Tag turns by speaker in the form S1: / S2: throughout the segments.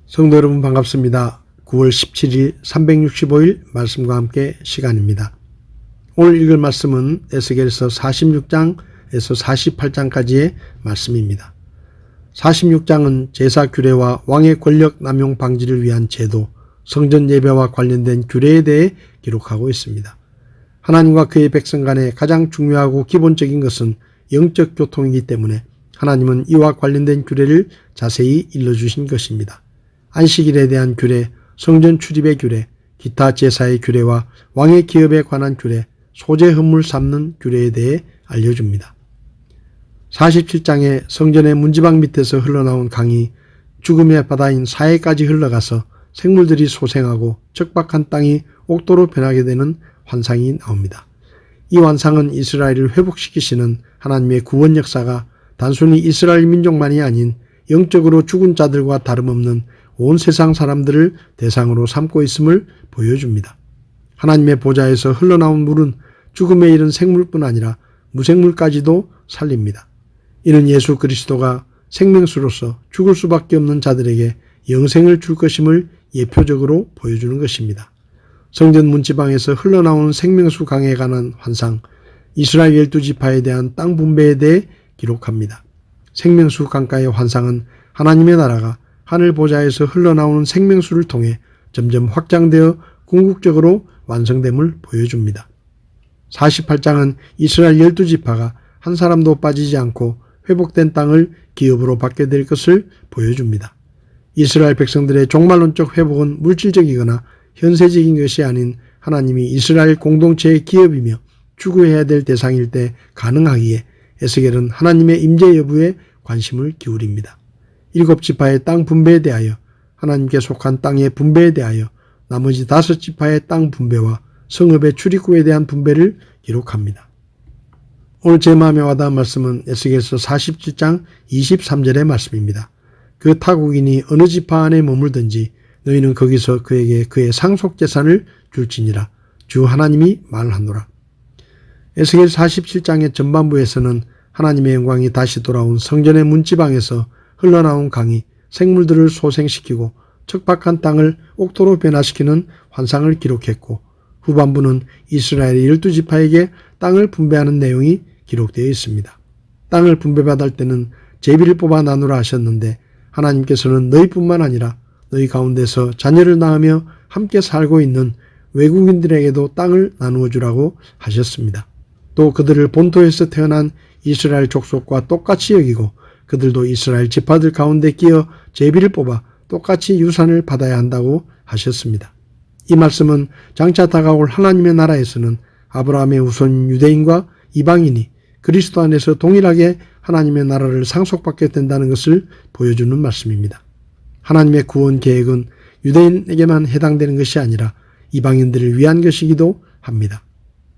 S1: 성도 여러분 반갑습니다. 9월 17일 365일 말씀과 함께 시간입니다. 오늘 읽을 말씀은 에스겔서 46장에서 48장까지의 말씀입니다. 46장은 제사 규례와 왕의 권력 남용 방지를 위한 제도, 성전 예배와 관련된 규례에 대해 기록하고 있습니다. 하나님과 그의 백성 간에 가장 중요하고 기본적인 것은 영적 교통이기 때문에 하나님은 이와 관련된 규례를 자세히 일러주신 것입니다. 안식일에 대한 규례, 성전 출입의 규례, 기타 제사의 규례와 왕의 기업에 관한 규례, 소재 헌물 삶는 규례에 대해 알려줍니다. 47장에 성전의 문지방 밑에서 흘러나온 강이 죽음의 바다인 사해까지 흘러가서 생물들이 소생하고 척박한 땅이 옥토로 변하게 되는 환상이 나옵니다. 이 환상은 이스라엘을 회복시키시는 하나님의 구원 역사가 단순히 이스라엘 민족만이 아닌 영적으로 죽은 자들과 다름없는 온 세상 사람들을 대상으로 삼고 있음을 보여줍니다. 하나님의 보좌에서 흘러나온 물은 죽음에 이른 생물뿐 아니라 무생물까지도 살립니다. 이는 예수 그리스도가 생명수로서 죽을 수밖에 없는 자들에게 영생을 줄 것임을 예표적으로 보여주는 것입니다. 성전 문지방에서 흘러나오는 생명수 강에 관한 환상, 이스라엘 12지파에 대한 땅 분배에 대해 기록합니다. 생명수 강가의 환상은 하나님의 나라가 하늘 보좌에서 흘러나오는 생명수를 통해 점점 확장되어 궁극적으로 완성됨을 보여줍니다. 48장은 이스라엘 12지파가 한 사람도 빠지지 않고 회복된 땅을 기업으로 받게 될 것을 보여줍니다. 이스라엘 백성들의 종말론적 회복은 물질적이거나 현세적인 것이 아닌 하나님이 이스라엘 공동체의 기업이며 추구해야 될 대상일 때 가능하기에 에스겔은 하나님의 임재 여부에 관심을 기울입니다. 7지파의 땅 분배에 대하여, 하나님께 속한 땅의 분배에 대하여, 나머지 5지파의 땅 분배와 성읍의 출입구에 대한 분배를 기록합니다. 오늘 제 마음에 와닿은 말씀은 에스겔서 47장 23절의 말씀입니다. 그 타국인이 어느 지파 안에 머물든지 너희는 거기서 그에게 그의 상속재산을 줄지니라. 주 하나님이 말하노라. 에스겔 47장의 전반부에서는 하나님의 영광이 다시 돌아온 성전의 문지방에서 흘러나온 강이 생물들을 소생시키고 척박한 땅을 옥토로 변화시키는 환상을 기록했고, 후반부는 이스라엘의 12지파에게 땅을 분배하는 내용이 기록되어 있습니다. 땅을 분배받을 때는 제비를 뽑아 나누라 하셨는데 하나님께서는 너희뿐만 아니라 너희 가운데서 자녀를 낳으며 함께 살고 있는 외국인들에게도 땅을 나누어 주라고 하셨습니다. 또 그들을 본토에서 태어난 이스라엘 족속과 똑같이 여기고 그들도 이스라엘 지파들 가운데 끼어 제비를 뽑아 똑같이 유산을 받아야 한다고 하셨습니다. 이 말씀은 장차 다가올 하나님의 나라에서는 아브라함의 후손 유대인과 이방인이 그리스도 안에서 동일하게 하나님의 나라를 상속받게 된다는 것을 보여주는 말씀입니다. 하나님의 구원 계획은 유대인에게만 해당되는 것이 아니라 이방인들을 위한 것이기도 합니다.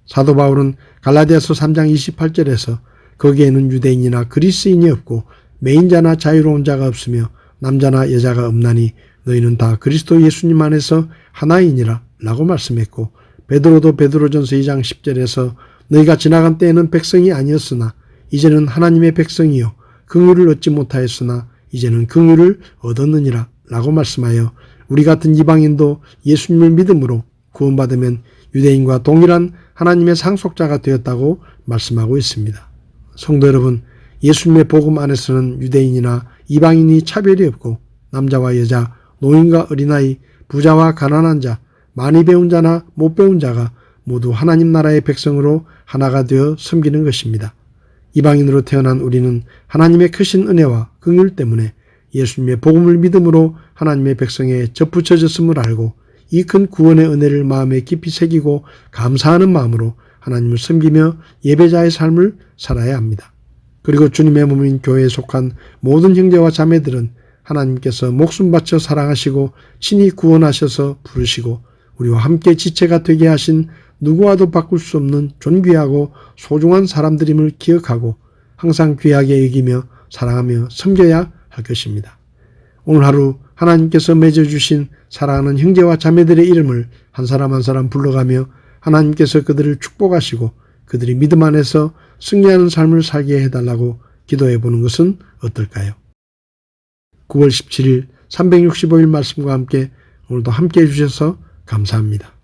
S1: 사도 바울은 갈라디아서 3장 28절에서 거기에는 유대인이나 그리스인이 없고 매인자나 자유로운 자가 없으며 남자나 여자가 없나니 너희는 다 그리스도 예수님 안에서 하나이니라 라고 말씀했고, 베드로도 베드로전서 2장 10절에서 너희가 지나간 때에는 백성이 아니었으나 이제는 하나님의 백성이요 긍휼을 얻지 못하였으나 이제는 긍휼을 얻었느니라 라고 말씀하여 우리 같은 이방인도 예수님을 믿음으로 구원받으면 유대인과 동일한 하나님의 상속자가 되었다고 말씀하고 있습니다. 성도 여러분, 예수님의 복음 안에서는 유대인이나 이방인이 차별이 없고 남자와 여자, 노인과 어린아이, 부자와 가난한 자, 많이 배운 자나 못 배운 자가 모두 하나님 나라의 백성으로 하나가 되어 섬기는 것입니다. 이방인으로 태어난 우리는 하나님의 크신 은혜와 긍휼 때문에 예수님의 복음을 믿음으로 하나님의 백성에 접붙여졌음을 알고 이 큰 구원의 은혜를 마음에 깊이 새기고 감사하는 마음으로 하나님을 섬기며 예배자의 삶을 살아야 합니다. 그리고 주님의 몸인 교회에 속한 모든 형제와 자매들은 하나님께서 목숨 바쳐 사랑하시고 친히 구원하셔서 부르시고 우리와 함께 지체가 되게 하신 누구와도 바꿀 수 없는 존귀하고 소중한 사람들임을 기억하고 항상 귀하게 여기며 사랑하며 섬겨야 할 것입니다. 오늘 하루 하나님께서 맺어주신 사랑하는 형제와 자매들의 이름을 한 사람 한 사람 불러가며 하나님께서 그들을 축복하시고 그들이 믿음 안에서 승리하는 삶을 살게 해달라고 기도해 보는 것은 어떨까요? 9월 17일 365일 말씀과 함께 오늘도 함께 해주셔서 감사합니다.